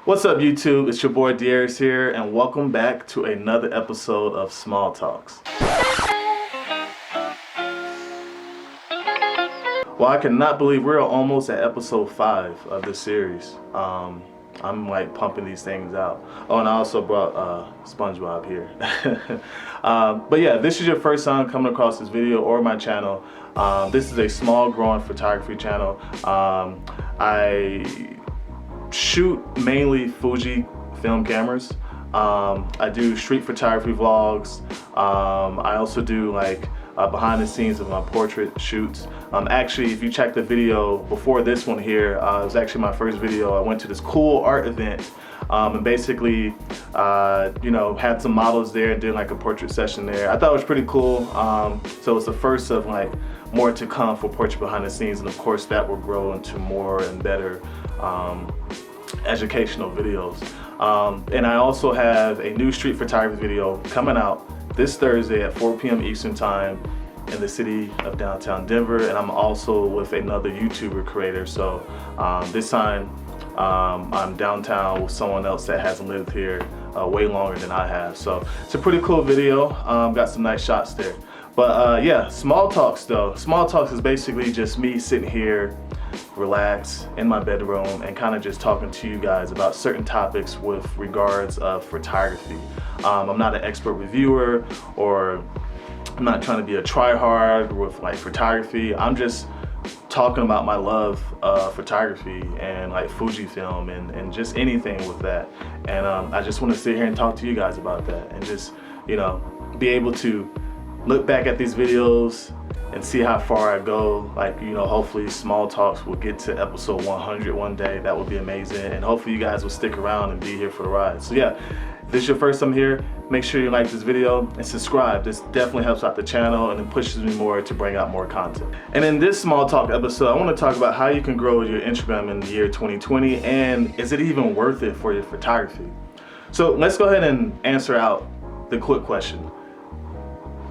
What's up, YouTube? It's your boy Darius here, and welcome back to another episode of Small Talks. Well, I cannot believe we're almost at episode 5 of this series. I'm like pumping these things out. Oh, and I also brought SpongeBob here. But yeah, this is your first time coming across this video or my channel. This is a small growing photography channel. I shoot mainly Fuji film cameras. I do street photography vlogs. I also do like behind the scenes of my portrait shoots. Actually, if you check the video before this one here, it was actually my first video. I went to this cool art event and basically, had some models there and did like a portrait session there. I thought it was pretty cool. So it's the first of like more to come for portrait behind the scenes, and of course that will grow into more and better educational videos. And I also have a new street photography video coming out this Thursday at 4 p.m. Eastern Time in the city of downtown Denver, and I'm also with another YouTuber creator. So this time I'm downtown with someone else that hasn't lived here way longer than I have. So it's a pretty cool video. Got some nice shots there. But yeah, Small Talks though. Small Talks is basically just me sitting here, relaxed in my bedroom, and kind of just talking to you guys about certain topics with regards of photography. I'm not an expert reviewer, or I'm not trying to be a try-hard with like photography. I'm just talking about my love of photography and like Fujifilm and just anything with that. And I just want to sit here and talk to you guys about that, and just, be able to look back at these videos and see how far I go. Like, hopefully Small Talks will get to episode 100 one day. That would be amazing. And hopefully you guys will stick around and be here for the ride. So yeah, if this is your first time here, make sure you like this video and subscribe. This definitely helps out the channel and it pushes me more to bring out more content. And in this Small Talk episode, I want to talk about how you can grow your Instagram in the year 2020, and is it even worth it for your photography? So let's go ahead and answer out the quick question.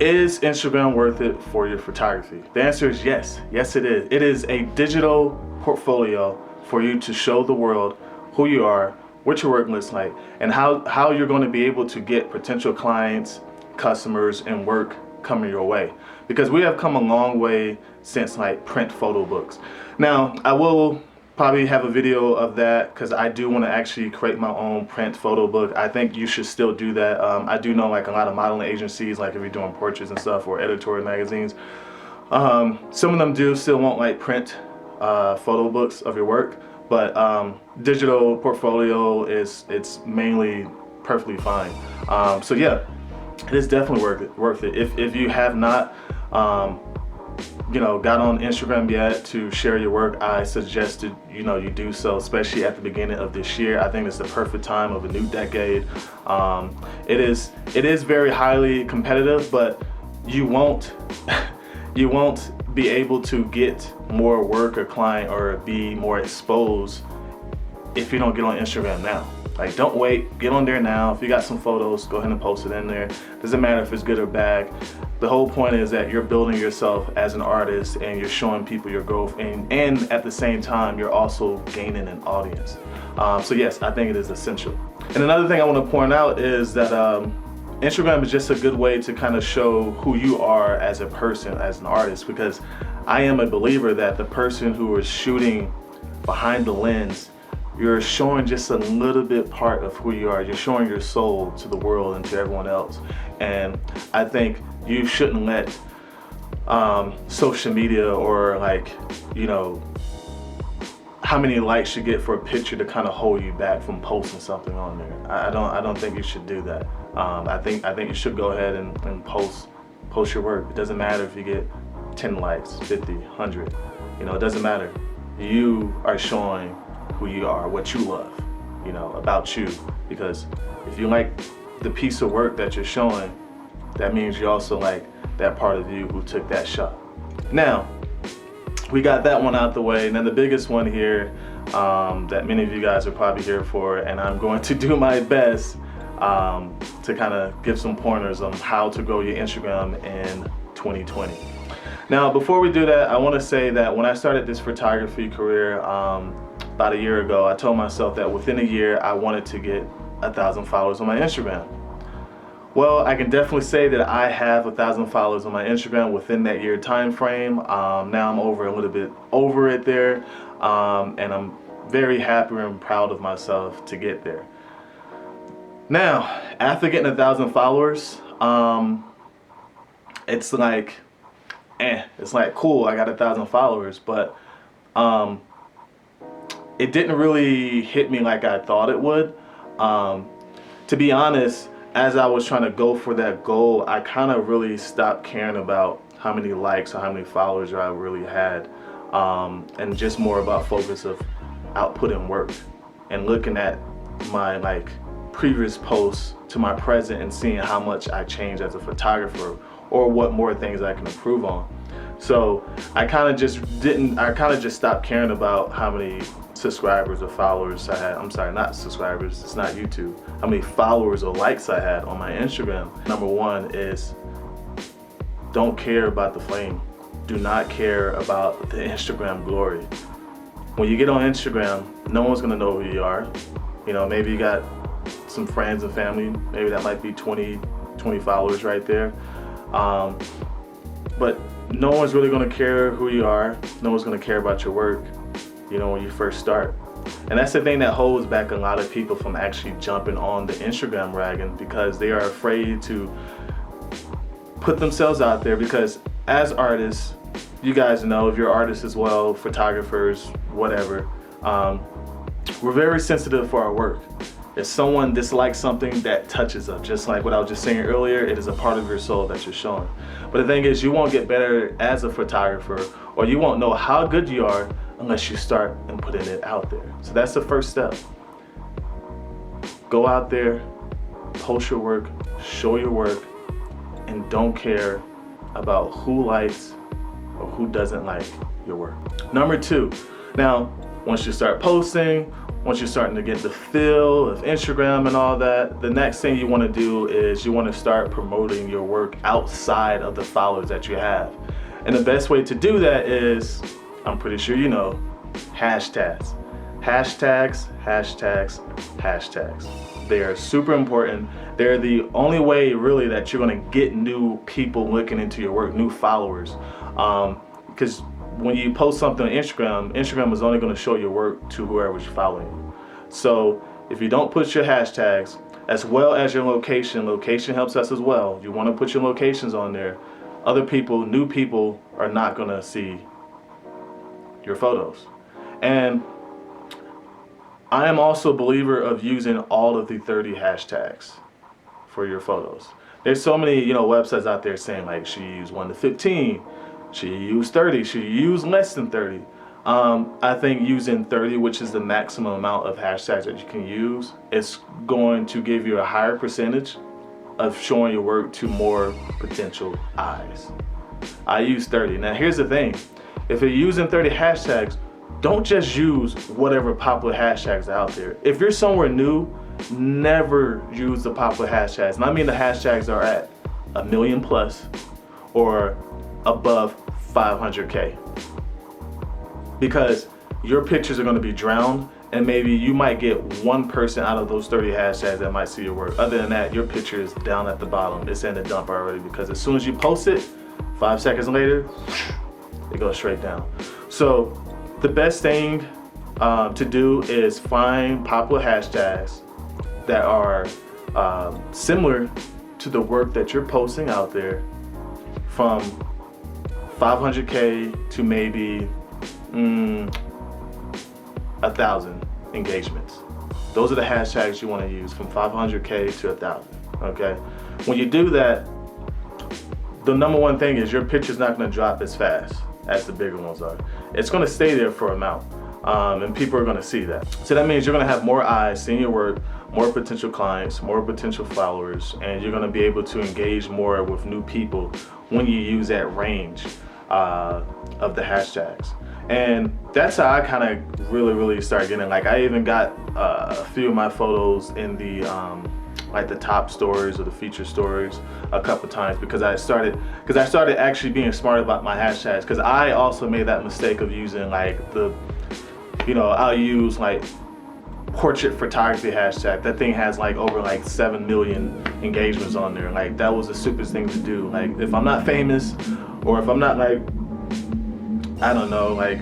Is Instagram worth it for your photography? The answer is yes. Yes, it is. It is a digital portfolio for you to show the world who you are, what your work looks like, and how you're going to be able to get potential clients, customers, and work coming your way. Because we have come a long way since like print photo books. Now, I will probably have a video of that because I do want to actually create my own print photo book. I think you should still do that. I do know like a lot of modeling agencies, like if you're doing portraits and stuff, or editorial magazines, some of them do still want like print photo books of your work, but digital portfolio it's mainly perfectly fine. So yeah, it is definitely worth it. If you have not got on Instagram yet to share your work, I suggested you do so, especially at the beginning of this year. I think it's the perfect time of a new decade. It is very highly competitive, but you won't be able to get more work or client or be more exposed if you don't get on Instagram now. Like, don't wait, get on there now. If you got some photos, go ahead and post it in there. Doesn't matter if it's good or bad. The whole point is that you're building yourself as an artist and you're showing people your growth, and at the same time, you're also gaining an audience. So yes, I think it is essential. And another thing I want to point out is that Instagram is just a good way to kind of show who you are as a person, as an artist, because I am a believer that the person who is shooting behind the lens, you're showing just a little bit part of who you are. You're showing your soul to the world and to everyone else. And I think you shouldn't let social media or how many likes you get for a picture to kind of hold you back from posting something on there. I don't think you should do that. I think you should go ahead and post your work. It doesn't matter if you get 10 likes, 50, 100. It doesn't matter. You are showing who you are, what you love, about you. Because if you like the piece of work that you're showing, that means you also like that part of you who took that shot. Now, we got that one out the way. Now the biggest one here that many of you guys are probably here for, and I'm going to do my best to kind of give some pointers on how to grow your Instagram in 2020. Now, before we do that, I want to say that when I started this photography career, about a year ago, I told myself that within a year I wanted to get 1,000 followers on my Instagram. Well, I can definitely say that I have 1,000 followers on my Instagram within that year time frame. Now I'm a little bit over it there, and I'm very happy and proud of myself to get there. Now, after getting 1,000 followers, it's like, cool, I got 1,000 followers, but it didn't really hit me like I thought it would. To be honest, as I was trying to go for that goal, I kind of really stopped caring about how many likes or how many followers I really had, and just more about focus of output and work, and looking at my previous posts to my present and seeing how much I changed as a photographer or what more things I can improve on. So I kind of just stopped caring about how many subscribers or followers I had. I'm sorry, not subscribers, it's not YouTube. How many followers or likes I had on my Instagram. Number one is, don't care about the fame. Do not care about the Instagram glory. When you get on Instagram, no one's gonna know who you are. You know, maybe you got some friends and family, maybe that might be 20 followers right there. But no one's really gonna care who you are. No one's gonna care about your work, you know, when you first start. And that's the thing that holds back a lot of people from actually jumping on the Instagram wagon, because they are afraid to put themselves out there. Because as artists, you guys know, if you're artists as well, photographers, whatever, we're very sensitive for our work. If someone dislikes something, that touches us. Just like what I was just saying earlier, it is a part of your soul that you're showing. But the thing is, you won't get better as a photographer, or you won't know how good you are unless you start and putting it out there. So that's the first step. Go out there, post your work, show your work, and don't care about who likes or who doesn't like your work. Number two, now, once you start posting, once you're starting to get the feel of Instagram and all that, the next thing you want to do is you want to start promoting your work outside of the followers that you have. And the best way to do that is, I'm pretty sure you know, hashtags. Hashtags, hashtags, hashtags. They are super important. They're the only way really that you're going to get new people looking into your work, new followers. Because when you post something on Instagram is only going to show your work to whoever's following you. So if you don't put your hashtags, as well as your location helps us as well. You want to put your locations on there. Other people, new people, are not going to see your photos. And I am also a believer of using all of the 30 hashtags for your photos. There's so many, websites out there saying like, should you use 1 to 15? Should you use 30? Should you use less than 30? I think using 30, which is the maximum amount of hashtags that you can use, is going to give you a higher percentage of showing your work to more potential eyes. I use 30. Now here's the thing. If you're using 30 hashtags, don't just use whatever popular hashtags are out there. If you're somewhere new, never use the popular hashtags. And I mean the hashtags are at 1 million plus or above 500K. Because your pictures are going to be drowned, and maybe you might get one person out of those 30 hashtags that might see your work. Other than that, your picture is down at the bottom. It's in the dump already, because as soon as you post it, 5 seconds later, it goes straight down. So the best thing to do is find popular hashtags that are similar to the work that you're posting out there, from 500K to maybe 1,000 engagements. Those are the hashtags you want to use, from 500K to 1,000. Okay. When you do that, the number one thing is your picture's not going to drop as fast as the bigger ones are. It's going to stay there for a amount, and people are going to see that. So that means you're going to have more eyes seeing your work, more potential clients, more potential followers, and you're going to be able to engage more with new people when you use that range of the hashtags. And that's how I kind of really started getting, like, I even got a few of my photos in the like the top stories or the feature stories a couple times, because I started actually being smart about my hashtags, because I also made that mistake of using like the I'll use like portrait photography hashtag. That thing has like over like 7 million engagements on there. Like that was the stupidest thing to do. Like if I'm not famous, or if I'm not like, I don't know, like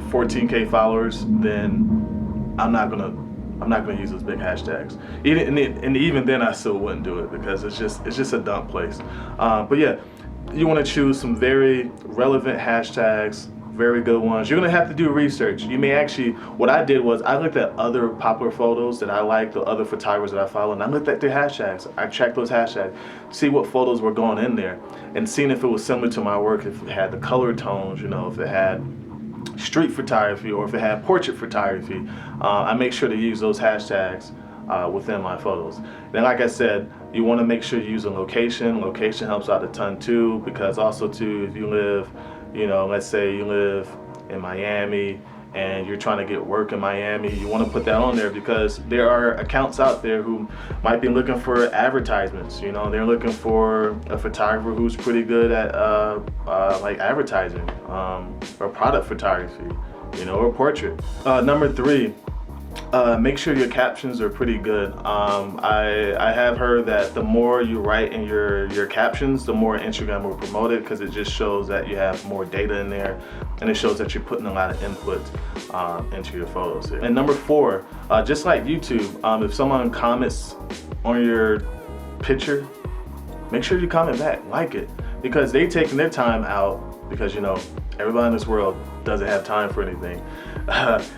14K followers, then I'm not gonna use those big hashtags. Even then, I still wouldn't do it because it's just a dumb place. But yeah, you want to choose some very relevant hashtags, very good ones. You're gonna have to do research. You may actually, what I did was I looked at other popular photos that I like, the other photographers that I follow, and I looked at their hashtags. I tracked those hashtags, see what photos were going in there, and seeing if it was similar to my work, if it had the color tones, if it had street photography or if it had portrait photography. I make sure to use those hashtags within my photos. Then like I said, you want to make sure you use a location. Location helps out a ton too, because also too, if you live, let's say you live in Miami and you're trying to get work in Miami, you want to put that on there because there are accounts out there who might be looking for advertisements. They're looking for a photographer who's pretty good at like advertising or product photography, or portrait. Number 3, make sure your captions are pretty good. I have heard that the more you write in your captions, the more Instagram will promote it, because it just shows that you have more data in there, and it shows that you're putting a lot of input into your photos here. And number 4, just like YouTube, if someone comments on your picture, make sure you comment back, like it, because they're taking their time out, because everybody in this world doesn't have time for anything.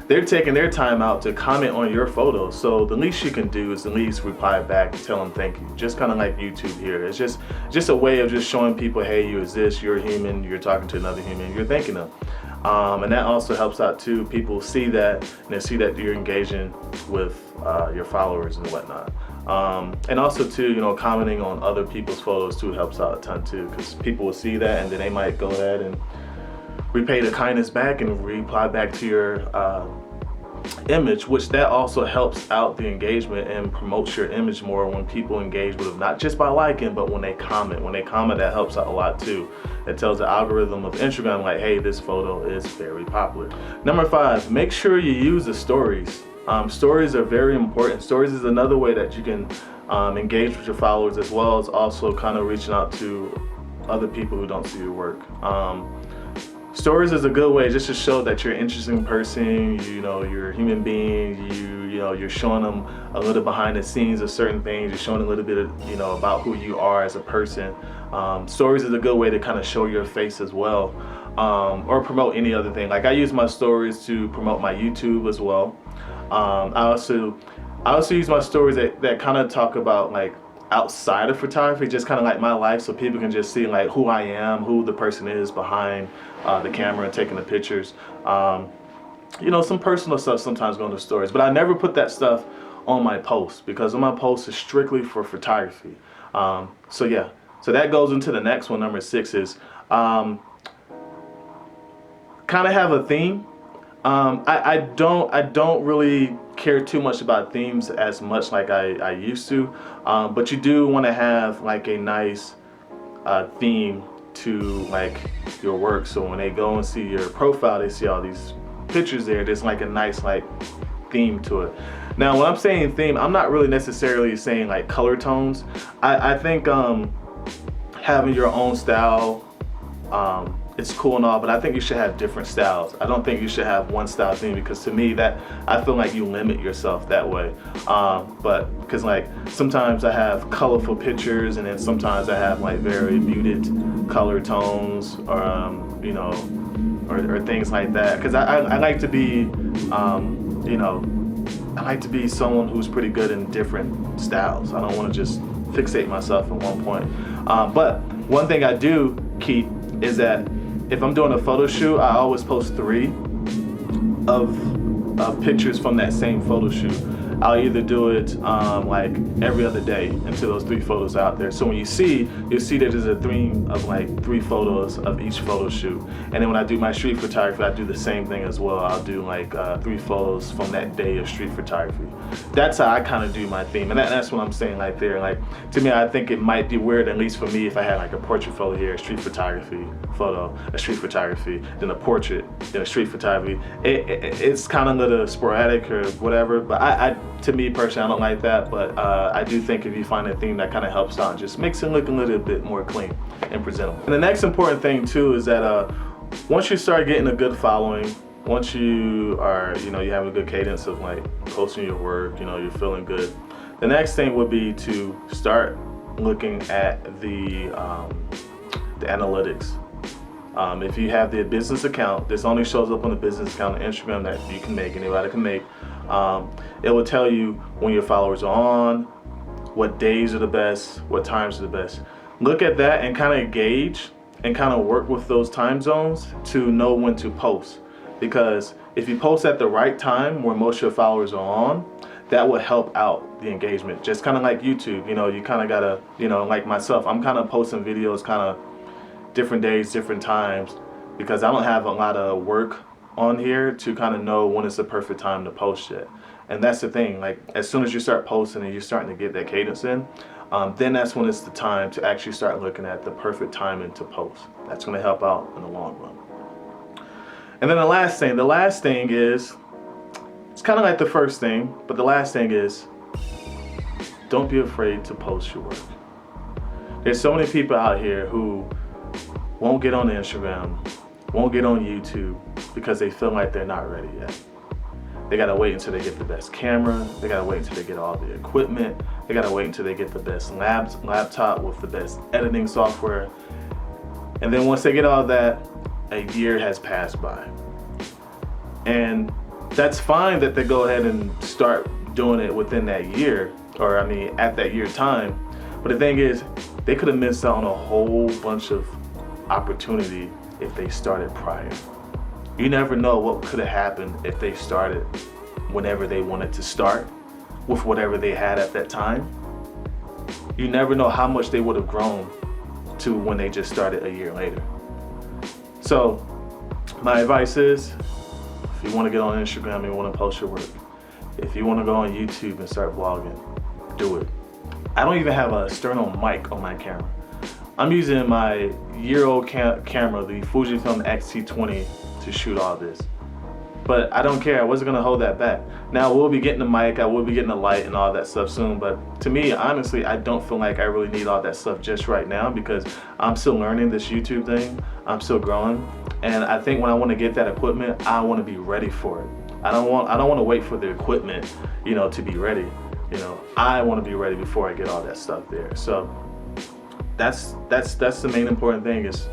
They're taking their time out to comment on your photos, so the least you can do is at least reply back and tell them thank you. Just kind of like YouTube here. It's just a way of just showing people, hey, you exist, you're a human, you're talking to another human, you're thanking them. And that also helps out too. People see that, and they see that you're engaging with your followers and whatnot. And also too, commenting on other people's photos too helps out a ton too, because people will see that and then they might go ahead and repay the kindness back and reply back to your image, which that also helps out the engagement and promotes your image more when people engage with it, not just by liking, but when they comment. When they comment, that helps out a lot too. It tells the algorithm of Instagram like, hey, this photo is very popular. Number 5, make sure you use the stories. Stories are very important. Stories is another way that you can engage with your followers, as well as also kind of reaching out to other people who don't see your work. Stories is a good way just to show that you're an interesting person, you're a human being, you're showing them a little behind the scenes of certain things, you're showing a little bit of, about who you are as a person. Stories is a good way to kind of show your face as well, or promote any other thing. Like I use my stories to promote my YouTube as well. I also use my stories that kind of talk about like outside of photography, just kind of like my life, so people can just see like who I am, who the person is behind the camera and taking the pictures. Some personal stuff sometimes go into stories, but I never put that stuff on my post, because on my post is strictly for photography. So yeah, so that goes into the next one. Number 6 is kind of have a theme. I don't really care too much about themes as much like I used to, but you do want to have like a nice theme to like your work, so when they go and see your profile, they see all these pictures there. There's like a nice like theme to it. Now when I'm saying theme, I'm not really necessarily saying like color tones. I think having your own style, it's cool and all, but I think you should have different styles. I don't think you should have one style theme, because to me that I feel like you limit yourself that way. But because like sometimes I have colorful pictures, and then sometimes I have like very muted color tones, or or things like that. Because I like to be I like to be someone who's pretty good in different styles. I don't want to just fixate myself at one point. But one thing I do keep is that if I'm doing a photo shoot, I always post 3 of pictures from that same photo shoot. I'll either do it like every other day until those 3 photos are out there. So when you'll see that there's a theme of like 3 photos of each photo shoot. And then when I do my street photography, I do the same thing as well. I'll do like 3 photos from that day of street photography. That's how I kind of do my theme. And that's what I'm saying right there. Like, to me, I think it might be weird, at least for me, if I had like a portrait photo here, a street photography photo, a street photography, then a portrait, then a street photography. It's kind of a little sporadic or whatever, but to me personally, I don't like that, but I do think if you find a theme that kind of helps out, just makes it look a little bit more clean and presentable. And the next important thing too is that once you start getting a good following, once you are, you have a good cadence of like posting your work, you're feeling good, the next thing would be to start looking at the analytics. If you have the business account, this only shows up on the business account on Instagram that you can make, anybody can make. It will tell you when your followers are on, what days are the best, what times are the best. Look at that and kind of gauge and kind of work with those time zones to know when to post. Because if you post at the right time where most of your followers are on, that will help out the engagement. Just kind of like YouTube, you kind of gotta, like myself, I'm kind of posting videos kind of different days, different times, because I don't have a lot of work on here to kind of know when it's the perfect time to post it. And that's the thing, like as soon as you start posting and you're starting to get that cadence in, then that's when it's the time to actually start looking at the perfect timing to post. That's going to help out in the long run. And then the last thing is, it's kind of like the first thing, but the last thing is, don't be afraid to post your work. There's so many people out here who won't get on Instagram, won't get on YouTube because they feel like they're not ready yet. They gotta wait until they get the best camera, they gotta wait until they get all the equipment, they gotta wait until they get the best laptop with the best editing software. And then once they get all that, a year has passed by. And that's fine that they go ahead and start doing it within that year, or at that year time. But the thing is, they could have missed out on a whole bunch of opportunity if they started prior. You never know what could have happened if they started whenever they wanted to start with whatever they had at that time. You never know how much they would have grown to when they just started a year later. So my advice is, if you want to get on Instagram and you want to post your work, if you want to go on YouTube and start vlogging, do it. I don't even have a external mic on my camera. I'm using my year-old camera, the Fujifilm X-T20, to shoot all this. But I don't care, I wasn't gonna hold that back. Now we'll be getting the mic, I will be getting the light and all that stuff soon, but to me, honestly, I don't feel like I really need all that stuff just right now because I'm still learning this YouTube thing, I'm still growing, and I think when I wanna get that equipment, I wanna be ready for it. I don't wanna wait for the equipment, to be ready. I wanna be ready before I get all that stuff there. So that's the main important thing is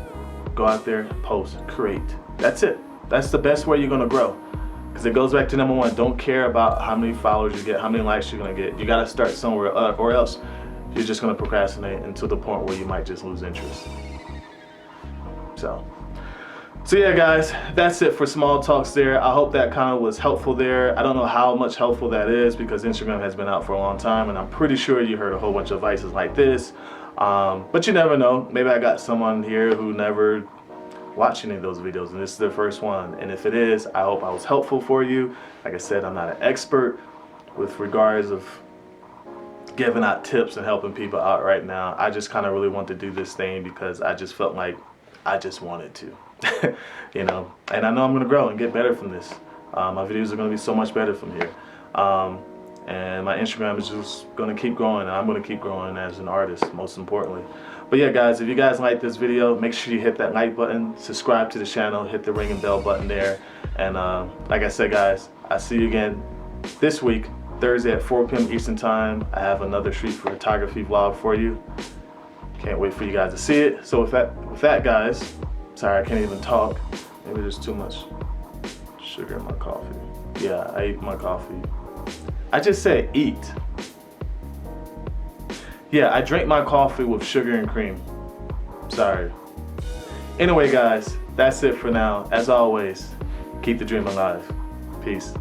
go out there, post, create. That's it. That's the best way you're gonna grow. Because it goes back to number one, don't care about how many followers you get, how many likes you're gonna get. You gotta start somewhere or else you're just gonna procrastinate until the point where you might just lose interest. So yeah guys, that's it for small talks there. I hope that kind of was helpful there. I don't know how much helpful that is because Instagram has been out for a long time and I'm pretty sure you heard a whole bunch of advices like this. But you never know, maybe I got someone here who never watched any of those videos and this is their first one, and if it is, I hope I was helpful for you. Like I said, I'm not an expert with regards of giving out tips and helping people out right now. I just kind of really want to do this thing because I just felt like I just wanted to. And I know I'm gonna grow and get better from this. My videos are gonna be so much better from here. And my Instagram is just gonna keep growing, and I'm gonna keep growing as an artist, most importantly. But yeah guys, if you guys like this video, make sure you hit that like button, subscribe to the channel, hit the ring and bell button there. And like I said guys, I'll see you again this week, Thursday at 4 p.m. Eastern time. I have another street photography vlog for you. Can't wait for you guys to see it. So with that guys, sorry I can't even talk. Maybe there's too much sugar in my coffee. Yeah, I ate my coffee. I just said eat. Yeah, I drank my coffee with sugar and cream. Sorry. Anyway guys, that's it for now. As always, keep the dream alive. Peace.